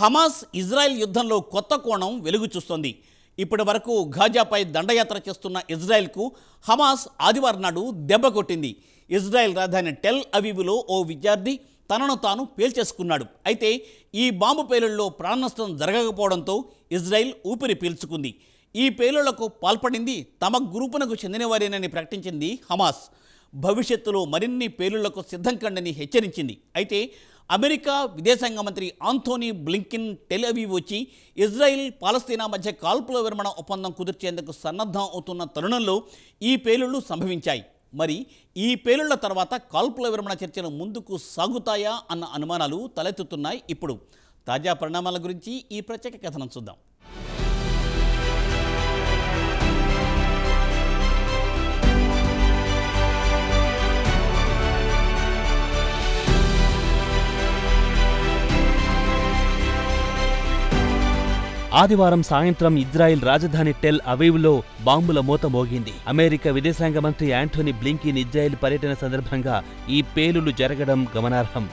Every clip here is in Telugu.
హమాస్ ఇజ్రాయెల్ యుద్ధంలో కొత్త కోణం వెలుగు చూస్తోంది. ఇప్పటి వరకు గాజాపై దండయాత్ర చేస్తున్న ఇజ్రాయెల్కు హమాస్ ఆదివారం నాడు దెబ్బ కొట్టింది. ఇజ్రాయెల్ రాజధాని టెల్ అవీవ్లో ఓ విద్యార్థి తనను తాను పేల్చేసుకున్నాడు. అయితే ఈ బాంబు పేలుళ్లలో ప్రాణనష్టం జరగకపోవడంతో ఇజ్రాయెల్ ఊపిరి పీల్చుకుంది. ఈ పేలుళ్లకు పాల్పడింది తమ గ్రూపునకు చెందినవారేనని ప్రకటించింది హమాస్. భవిష్యత్తులో మరిన్ని పేలుళ్లకు సిద్ధం కండని హెచ్చరించింది. అయితే అమెరికా విదేశాంగ మంత్రి ఆంథోనీ బ్లింకెన్ టెల్ అవీవ్ వచ్చి ఇజ్రాయిల్ పాలస్తీనా మధ్య కాల్పుల విరమణ ఒప్పందం కుదిర్చేందుకు సన్నద్ధం అవుతున్న తరుణంలో ఈ పేలుళ్లు సంభవించాయి. మరి ఈ పేలుళ్ల తర్వాత కాల్పుల విరమణ చర్చలు ముందుకు సాగుతాయా అన్న అనుమానాలు తలెత్తుతున్నాయి. ఇప్పుడు తాజా పరిణామాల గురించి ఈ ప్రత్యేక కథనం చూద్దాం. ఆదివారం సాయంత్రం ఇజ్రాయెల్ రాజధాని టెల్ అవీవ్లో బాంబుల మోత మోగింది. అమెరికా విదేశాంగ మంత్రి యాంటోనీ బ్లింకెన్ ఇజ్రాయెల్ పర్యటన సందర్భంగా ఈ పేలుళ్లు జరగడం గమనార్హం.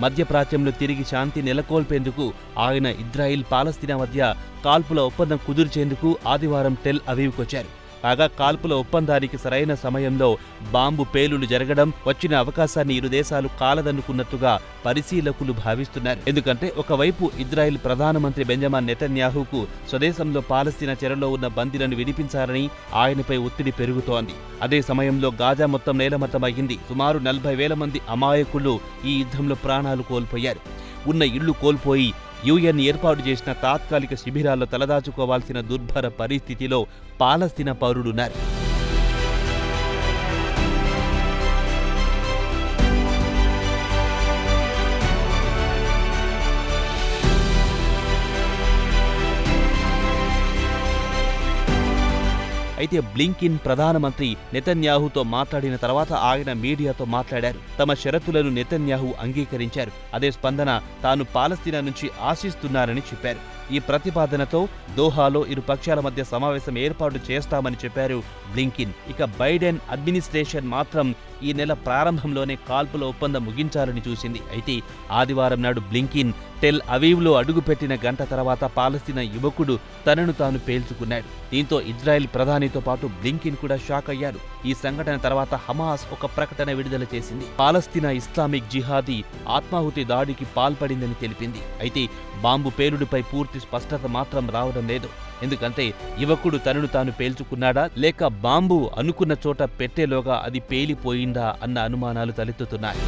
మధ్యప్రాచ్యంలో తిరిగి శాంతి నెలకొల్పేందుకు ఆయన ఇజ్రాయెల్ పాలస్తీనా మధ్య కాల్పుల ఒప్పందం కుదిర్చేందుకు ఆదివారం టెల్ అవీవ్కొచ్చారు. కాగా కాల్పుల ఒప్పందానికి సరైన సమయంలో బాంబు పేలుళ్లు జరగడం వచ్చిన అవకాశాన్ని ఇరు దేశాలు కాలదన్నుకున్నట్టుగా పరిశీలకులు భావిస్తున్నారు. ఎందుకంటే ఒకవైపు ఇజ్రాయెల్ ప్రధానమంత్రి బెంజమిన్ నెతన్యాహుకు స్వదేశంలో పాలస్తీనా చెరలో ఉన్న బందీలను విడిపించాలని ఆయనపై ఒత్తిడి పెరుగుతోంది. అదే సమయంలో గాజా మొత్తం నేలమట్టమయ్యింది. సుమారు 40,000 మంది అమాయకులు ఈ యుద్ధంలో ప్రాణాలు కోల్పోయారు. ఉన్న ఇళ్లు కోల్పోయి యుఎన్ ఏర్పాటు చేసిన తాత్కాలిక శిబిరాల్లో తలదాచుకోవాల్సిన దుర్భర పరిస్థితిలో పాలస్తీనా పౌరులున్నారు. అయితే బ్లింకెన్ ప్రధానమంత్రి నెతన్యాహుతో మాట్లాడిన తర్వాత ఆయన మీడియాతో మాట్లాడారు. తమ షరతులను నెతన్యాహు అంగీకరించారు. అదే స్పందన తాను పాలస్తీనా నుంచి ఆశిస్తున్నారని చెప్పారు. ఈ ప్రతిపాదనతో దోహాలో ఇరు పక్షాల మధ్య సమావేశం ఏర్పాటు చేస్తామని చెప్పారు బ్లింకెన్. ఇక బైడెన్ అడ్మినిస్ట్రేషన్ మాత్రం ఈ నెల ప్రారంభంలోనే కాల్పుల ఒప్పందం ముగించాలని చూసింది. అయితే ఆదివారం నాడు బ్లింకెన్ టెల్ అవీవ్లో అడుగుపెట్టిన గంట తర్వాత పాలస్తీనా యువకుడు తనను తాను పేల్చుకున్నాడు. దీంతో ఇజ్రాయెల్ ప్రధానితో పాటు బ్లింకెన్ కూడా షాక్ అయ్యారు. ఈ సంఘటన తర్వాత హమాస్ ఒక ప్రకటన విడుదల చేసింది. పాలస్తీనా ఇస్లామిక్ జిహాదీ ఆత్మాహుతి దాడికి పాల్పడిందని తెలిపింది. అయితే బాంబు పేలుడుపై పూర్తి స్పష్టత మాత్రం రావడం లేదు. ఎందుకంటే యువకుడు తనను తాను పేల్చుకున్నాడా లేక బాంబు అనుకున్న చోట పెట్టేలోగా అది పేలిపోయిందా అన్న అనుమానాలు తలెత్తుతున్నాయి.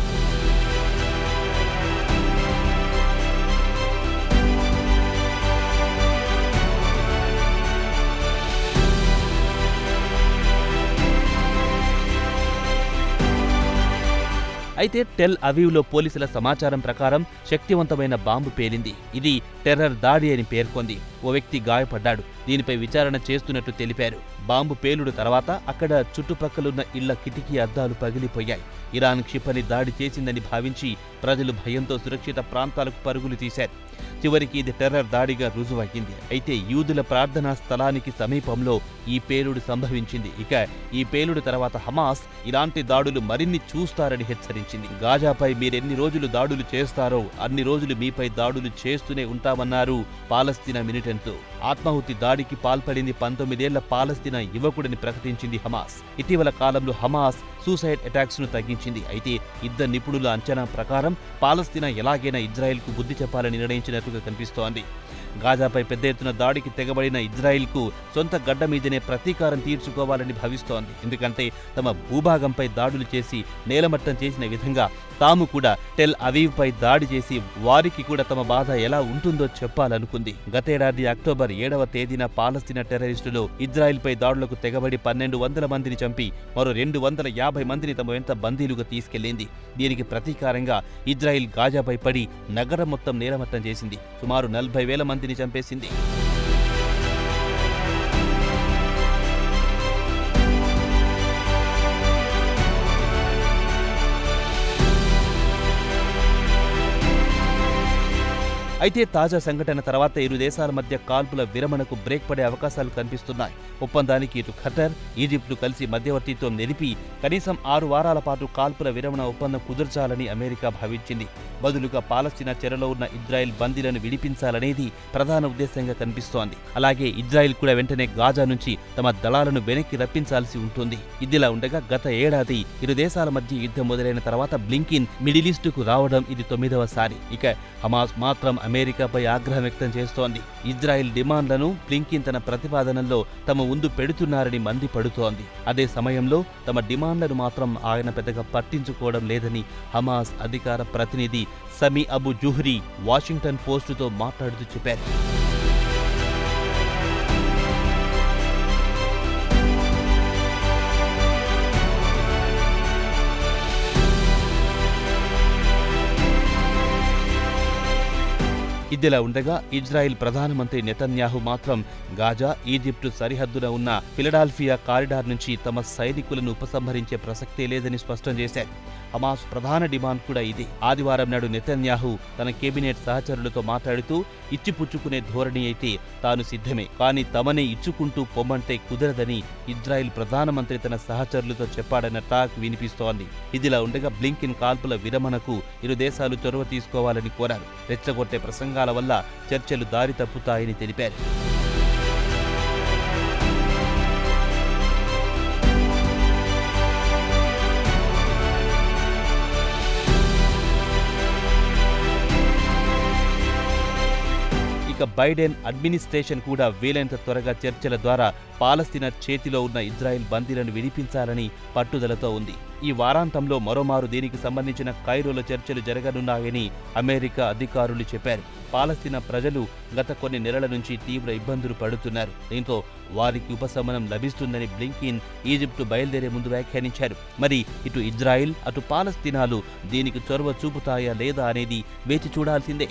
అయితే టెల్ అవీవ్లో పోలీసుల సమాచారం ప్రకారం శక్తివంతమైన బాంబు పేలింది. ఇది టెర్రర్ దాడి అని పేర్కొంది. ఓ వ్యక్తి గాయపడ్డాడు. దీనిపై విచారణ చేస్తున్నట్లు తెలిపారు. బాంబు పేలుడు తర్వాత అక్కడ చుట్టుపక్కలున్న ఇళ్ల కిటికీ అద్దాలు పగిలిపోయాయి. ఇరాన్ క్షిపణి దాడి చేసిందని భావించి ప్రజలు భయంతో సురక్షిత ప్రాంతాలకు పరుగులు తీశారు. చివరికి ఇది టెర్రర్ దాడిగా రుజువయ్యింది. అయితే యూదుల ప్రార్థనా స్థలానికి సమీపంలో ఈ పేలుడు సంభవించింది. ఇక ఈ పేలుడు తర్వాత హమాస్ ఇలాంటి దాడులు మరిన్ని చూస్తారని హెచ్చరించింది. గాజాపై మీరెన్ని రోజులు దాడులు చేస్తారో అన్ని రోజులు మీపై దాడులు చేస్తూనే ఉంటామన్నారు పాలస్తీనా మిలిటెంట్లు. ఆత్మాహుతి దాడికి పాల్పడింది 19 ఏళ్ల పాలస్తీనా యువకుడిని ప్రకటించింది హమాస్. ఇటీవల కాలంలో హమాస్ సూసైడ్ అటాక్స్ ను తగ్గించింది. అయితే ఇద్దరు నిపుణుల అంచనా ప్రకారం పాలస్తీనా ఎలాగైనా ఇజ్రాయెల్కు బుద్ధి చెప్పాలని నిర్ణయించినట్టుగా కనిపిస్తోంది. గాజాపై పెద్ద ఎత్తున దాడికి తెగబడిన ఇజ్రాయెల్కు సొంత గడ్డ మీదనే ప్రతీకారం తీర్చుకోవాలని భావిస్తోంది. ఎందుకంటే తమ భూభాగంపై దాడులు చేసి నేలమట్టం చేసిన విధంగా తాము కూడా టెల్ అవీవ్పై దాడి చేసి వారికి కూడా తమ బాధ ఎలా ఉంటుందో చెప్పాలనుకుంది. గతేడాది అక్టోబర్ 7వ తేదీన పాలస్తీనా టెర్రరిస్టులు ఇజ్రాయెల్పై దాడులకు తెగబడి 1200 మందిని చంపి మరో 250 మందిని తమ వెంట బందీలుగా తీసుకెళ్లింది. దీనికి ప్రతీకారంగా ఇజ్రాయెల్ గాజాపై పడి నగరం మొత్తం నేలమట్టం చేసింది. సుమారు 40,000 మందిని చంపేసింది. అయితే తాజా సంఘటన తర్వాత ఇరు దేశాల మధ్య కాల్పుల విరమణకు బ్రేక్ పడే అవకాశాలు కనిపిస్తున్నాయి. ఒప్పందానికి ఇటు ఖటర్, ఈజిప్టు కలిసి మధ్యవర్తిత్వం నిలిపి కనీసం 6 వారాల పాటు కాల్పుల విరమణ ఒప్పందం కుదర్చాలని అమెరికా భావించింది. బదులుగా పాలస్తీనా చెరలో ఉన్న ఇజ్రాయెల్ బందీలను విడిపించాలనేది ప్రధాన ఉద్దేశంగా కనిపిస్తోంది. అలాగే ఇజ్రాయెల్ కూడా వెంటనే గాజా నుంచి తమ దళాలను వెనక్కి రప్పించాల్సి ఉంటుంది. ఇదిలా ఉండగా గత ఏడాది ఇరు దేశాల మధ్య యుద్ధం మొదలైన తర్వాత బ్లింకిన్ మిడిల్ ఈస్టుకు రావడం ఇది 9వసారి. ఇక హమాస్ మాత్రం అమెరికాపై ఆగ్రహం వ్యక్తం చేస్తోంది. ఇజ్రాయెల్ డిమాండ్లను బ్లింకిన్ తన ప్రతిపాదనల్లో తమ ముందు పెడుతున్నారని మండిపడుతోంది. అదే సమయంలో తమ డిమాండ్లను మాత్రం ఆయన పెద్దగా పట్టించుకోవడం లేదని హమాస్ అధికార ప్రతినిధి సమీ అబు జుహ్రీ వాషింగ్టన్ పోస్టుతో మాట్లాడుతూ చెప్పారు. ఇదిలా ఉండగా ఇజ్రాయెల్ ప్రధానమంత్రి నెతన్యాహు మాత్రం గాజా, ఈజిప్టు సరిహద్దున ఉన్న ఫిలడాల్ఫియా కారిడార్ నుంచి తమ సైనికులను ఉపసంహరించే ప్రసక్తే లేదని స్పష్టం చేశారు. హమాస్ ప్రధాన డిమాండ్ కూడా ఇదే. ఆదివారం నాడు నెతన్యాహు తన కేబినెట్ సహచరులతో మాట్లాడుతూ ఇచ్చిపుచ్చుకునే ధోరణి అయితే తాను సిద్ధమే, కానీ తమనే ఇచ్చుకుంటూ పొమ్మంటే కుదరదని ఇజ్రాయెల్ ప్రధానమంత్రి తన సహచరులతో చెప్పాడన్న టాక్ వినిపిస్తోంది. ఇదిలా ఉండగా బ్లింకిన్ కాల్పుల విరమణకు ఇరు దేశాలు చొరవ తీసుకోవాలని కోరారు. రెచ్చగొట్టే ప్రసంగాల వల్ల చర్చలు దారి తప్పుతాయని తెలిపారు. ఇక బైడెన్ అడ్మినిస్ట్రేషన్ కూడా వీలైనంత త్వరగా చర్చల ద్వారా పాలస్తీనా చేతిలో ఉన్న ఇజ్రాయెల్ బందీలను విడిపించాలని పట్టుదలతో ఉంది. ఈ వారాంతంలో మరోమారు దీనికి సంబంధించిన కైరోలో చర్చలు జరగనున్నాయని అమెరికా అధికారులు చెప్పారు. పాలస్తీనా ప్రజలు గత కొన్ని నెలల నుంచి తీవ్ర ఇబ్బందులు పడుతున్నారు. దీంతో వారికి ఉపశమనం లభిస్తుందని బ్లింకిన్ ఈజిప్టు బయలుదేరే ముందు వ్యాఖ్యానించారు. మరి ఇటు ఇజ్రాయెల్ అటు పాలస్తీనాలు దీనికి చొరవ చూపుతాయా లేదా అనేది వేచి చూడాల్సిందే.